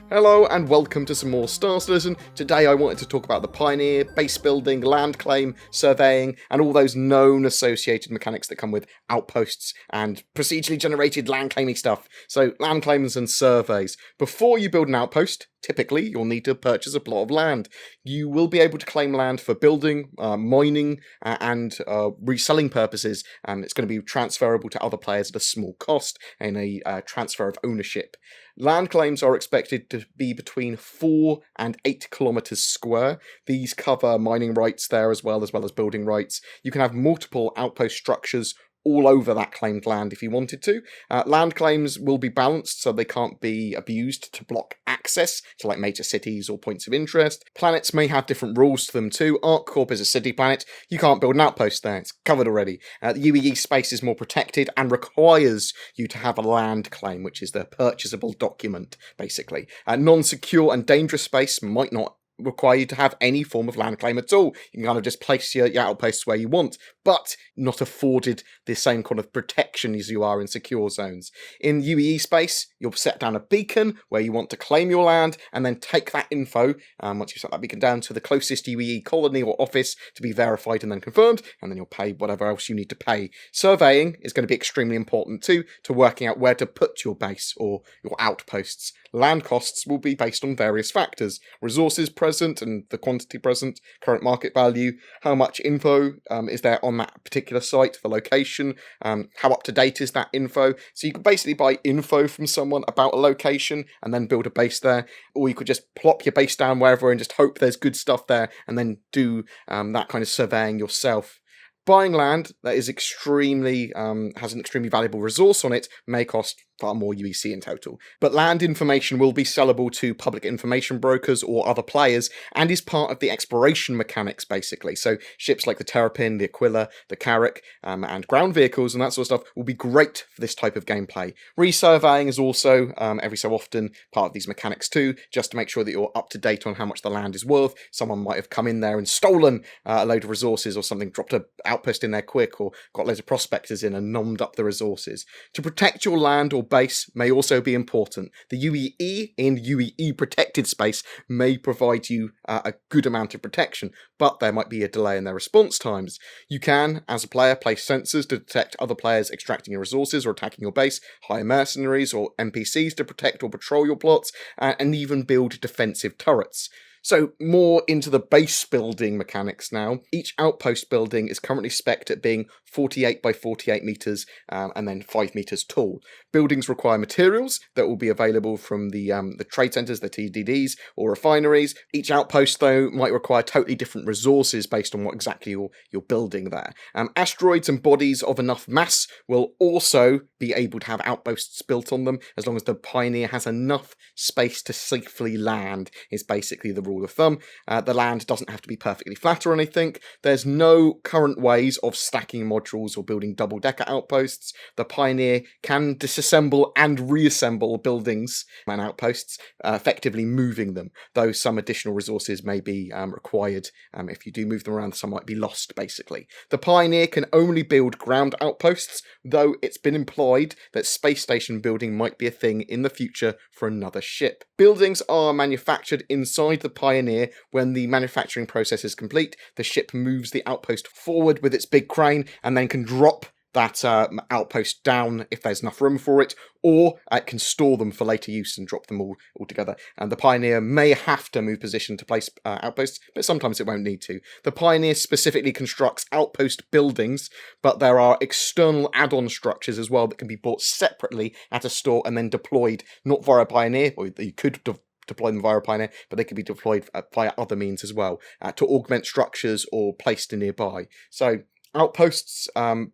Hello and welcome to some more Star Citizen. Today I wanted to talk about the Pioneer, base building, land claim, surveying, and all those known associated mechanics that come with outposts and procedurally generated land claiming stuff. So land claims and surveys. Before you build an outpost, typically you'll need to purchase a plot of land. You will be able to claim land for building, mining, and reselling purposes. It's going to be transferable to other players at a small cost in a transfer of ownership. Land claims are expected to be between 4 and 8 kilometers square. These cover mining rights there as well as building rights. You can have multiple outpost structures all over that claimed land if you wanted to. Land claims will be balanced so they can't be abused to block access to like major cities or points of interest. Planets may have different rules to them too. ArcCorp is a city planet. You can't build an outpost there. It's covered already. The UEE space is more protected and requires you to have a land claim, which is the purchasable document, basically. Non-secure and dangerous space might not require you to have any form of land claim at all. You can kind of just place your outposts where you want, but not afforded the same kind of protection as you are in secure zones. In UEE space, you'll set down a beacon where you want to claim your land, and then take that info, once you set that beacon down, to the closest UEE colony or office to be verified and then confirmed, and then you'll pay whatever else you need to pay. Surveying is going to be extremely important too, to working out where to put your base or your outposts. Land costs will be based on various factors: resources present and the quantity present, current market value, how much info is there on that particular site, the location, how up to date is that info. So you could basically buy info from someone about a location and then build a base there, or you could just plop your base down wherever and just hope there's good stuff there and then do that kind of surveying yourself. Buying land that is extremely has an extremely valuable resource on it may cost far more UEC in total. But land information will be sellable to public information brokers or other players, and is part of the exploration mechanics, basically. So ships like the Terrapin, the Aquila, the Carrack, and ground vehicles and that sort of stuff will be great for this type of gameplay. Resurveying is also, every so often, part of these mechanics too, just to make sure that you're up to date on how much the land is worth. Someone might have come in there and stolen a load of resources or something, dropped an outpost in there quick, or got loads of prospectors in and nommed up the resources. To protect your land or base may also be important. The UEE in UEE protected space may provide you a good amount of protection, but there might be a delay in their response times. You can, as a player, place sensors to detect other players extracting your resources or attacking your base, hire mercenaries or NPCs to protect or patrol your plots, and even build defensive turrets. So, more into the base building mechanics now. Each outpost building is currently spec'd at being 48 by 48 metres and then 5 metres tall. Buildings require materials that will be available from the trade centres, the TDDs, or refineries. Each outpost, though, might require totally different resources based on what exactly you're building there. Asteroids and bodies of enough mass will also be able to have outposts built on them, as long as the Pioneer has enough space to safely land, is basically the rule of thumb. The land doesn't have to be perfectly flat or anything. There's no current ways of stacking modules or building double-decker outposts. The Pioneer can disassemble and reassemble buildings and outposts, effectively moving them, though some additional resources may be required. If you do move them around, some might be lost, basically. The Pioneer can only build ground outposts, though it's been implied that space station building might be a thing in the future for another ship. Buildings are manufactured inside the Pioneer. When the manufacturing process is complete, the ship moves the outpost forward with its big crane and then can drop that outpost down if there's enough room for it, or it can store them for later use and drop them all together. And the Pioneer may have to move position to place outposts, but sometimes it won't need to. The Pioneer specifically constructs outpost buildings, but there are external add-on structures as well that can be bought separately at a store and then deployed, not via Pioneer, or you could deploy them via Pioneer, but they could be deployed via other means as well, to augment structures or placed nearby. So outposts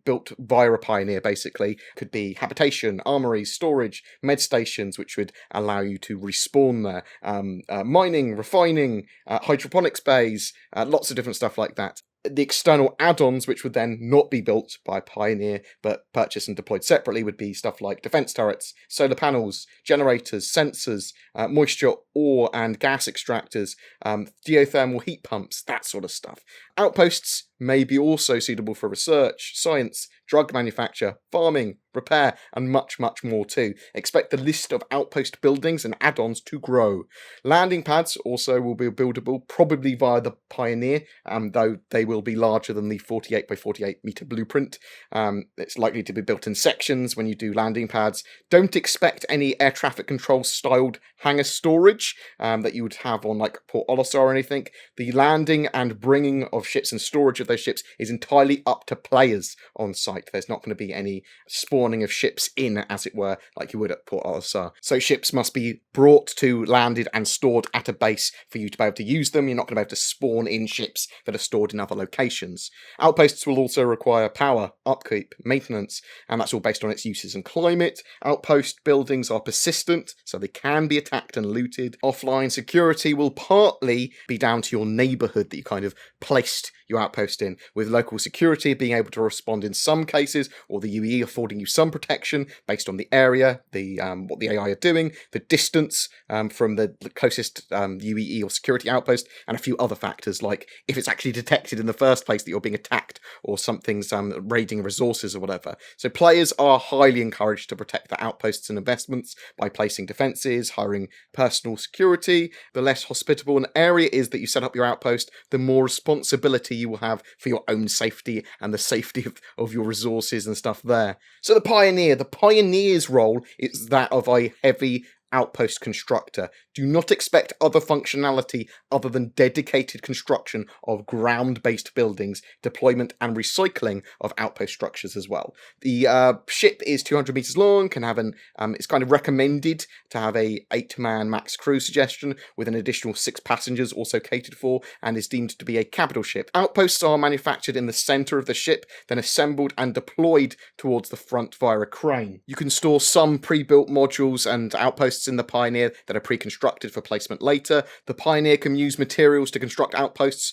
built via a Pioneer, basically, could be habitation, armories, storage, med stations, which would allow you to respawn there, mining, refining, hydroponics bays, lots of different stuff like that. The external add-ons, which would then not be built by Pioneer but purchased and deployed separately, would be stuff like defense turrets, solar panels, generators, sensors, moisture, ore and gas extractors, geothermal heat pumps, that sort of stuff. Outposts may be also suitable for research, science, drug manufacture, farming, repair, and much, much more too. Expect the list of outpost buildings and add-ons to grow. Landing pads also will be buildable, probably via the Pioneer, though they will be larger than the 48 by 48 meter blueprint. It's likely to be built in sections when you do landing pads. Don't expect any air traffic control styled hangar storage that you would have on like Port Olisar or anything. The landing and bringing of ships and storage of those ships is entirely up to players on site. There's not going to be any spawning of ships in, as it were, like you would at Port Olisar. So ships must be brought to, landed and stored at a base for you to be able to use them. You're not going to be able to spawn in ships that are stored in other locations. Outposts will also require power, upkeep, maintenance, and that's all based on its uses and climate. Outpost buildings are persistent, so they can be attacked and looted. Offline security will partly be down to your neighbourhood that you kind of placed your outpost in, with local security being able to respond in some cases, or the UE affording you some protection based on the area, the what the AI are doing, the distance from the closest UEE or security outpost, and a few other factors like if it's actually detected in the first place that you're being attacked or something's raiding resources or whatever. So players are highly encouraged to protect their outposts and investments by placing defences, hiring personal security. The less hospitable an area is that you set up your outpost, the more responsibility you will have for your own safety and the safety of your resources and stuff there. So the Pioneer's role is that of a heavy outpost constructor. Do not expect other functionality other than dedicated construction of ground-based buildings, deployment and recycling of outpost structures as well. The ship is 200 meters long, can have it's kind of recommended to have a 8-man max crew suggestion with an additional 6 passengers also catered for, and is deemed to be a capital ship. Outposts are manufactured in the center of the ship, then assembled and deployed towards the front via a crane. You can store some pre-built modules and outposts in the Pioneer that are pre-constructed for placement later. The Pioneer can use materials to construct outposts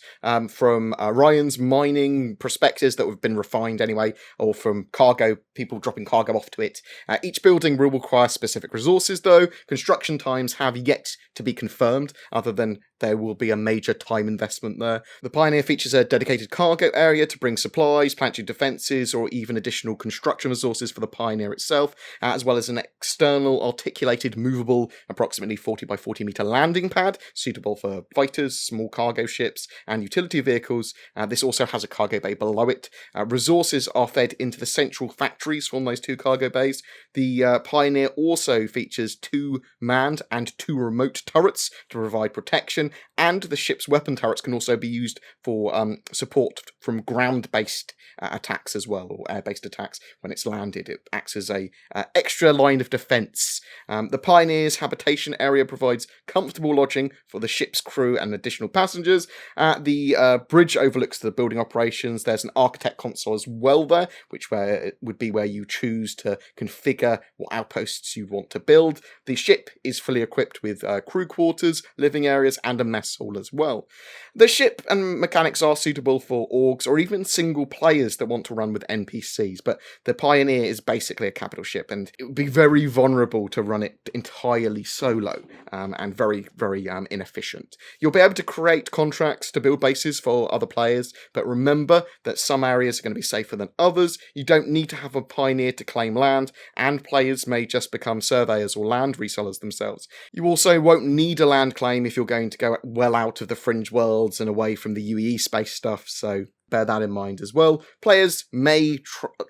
from Ryan's mining prospectors that have been refined anyway, or from cargo, people dropping cargo off to it. Each building will require specific resources though. Construction times have yet to be confirmed, other than there will be a major time investment there. The Pioneer features a dedicated cargo area to bring supplies, planetary defences, or even additional construction resources for the Pioneer itself, as well as an external articulated movable approximately 40 by 40 metre landing pad suitable for fighters, small cargo ships and utility vehicles. This also has a cargo bay below it. Resources are fed into the central factories from those 2 cargo bays. The Pioneer also features 2 manned and 2 remote turrets to provide protection, and the ship's weapon turrets can also be used for support from ground-based attacks as well, or air-based attacks when it's landed. It acts as a extra line of defence. The Pioneer's habitation area provides comfortable lodging for the ship's crew and additional passengers. The bridge overlooks the building operations. There's an architect console as well there, which would be where you choose to configure what outposts you want to build. The ship is fully equipped with crew quarters, living areas, and a mess hall as well. The ship and mechanics are suitable for orgs or even single players that want to run with NPCs, but the Pioneer is basically a capital ship, and it would be very vulnerable to run it entirely solo, and very, very inefficient. You'll be able to create contracts to build bases for other players, but remember that some areas are going to be safer than others. You don't need to have a Pioneer to claim land, and players may just become surveyors or land resellers themselves. You also won't need a land claim if you're going to go well out of the fringe worlds and away from the UEE space stuff, so bear that in mind as well. Players may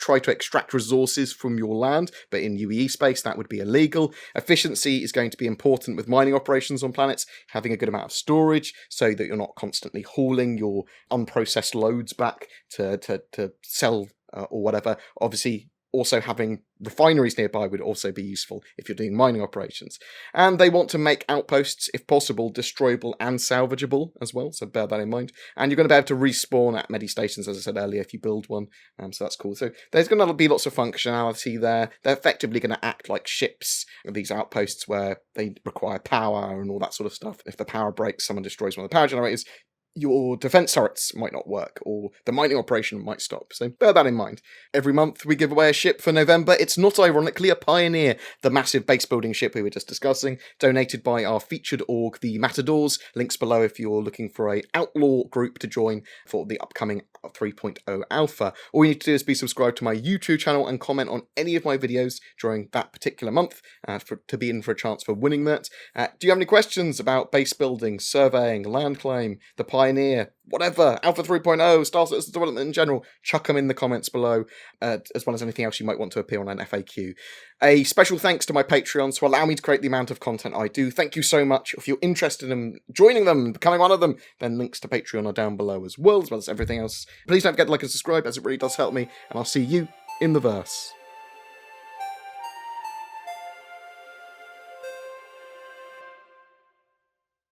try to extract resources from your land, but in UEE space that would be illegal. Efficiency is going to be important with mining operations on planets, having a good amount of storage so that you're not constantly hauling your unprocessed loads back to sell or whatever. Obviously, also having refineries nearby would also be useful if you're doing mining operations. And they want to make outposts, if possible, destroyable and salvageable as well, so bear that in mind. And you're going to be able to respawn at medi-stations, as I said earlier, if you build one, so that's cool. So there's going to be lots of functionality there. They're effectively going to act like ships, these outposts, where they require power and all that sort of stuff. If the power breaks, someone destroys one of the power generators, your defense turrets might not work, or the mining operation might stop. So bear that in mind. Every month we give away a ship for November. It's not ironically a Pioneer, the massive base building ship we were just discussing, donated by our featured org, the Matadors. Links below if you're looking for a outlaw group to join for the upcoming 3.0 alpha. All you need to do is be subscribed to my YouTube channel and comment on any of my videos during that particular month to be in for a chance for winning that. Do you have any questions about base building, surveying, land claim, the Pioneer, whatever, Alpha 3.0, Star Citizen development in general? Chuck them in the comments below, as well as anything else you might want to appear on an FAQ. A special thanks to my Patreons who allow me to create the amount of content I do. Thank you so much. If you're interested in joining them, becoming one of them, then links to Patreon are down below as well as everything else. Please don't forget to like and subscribe, as it really does help me, and I'll see you in the verse.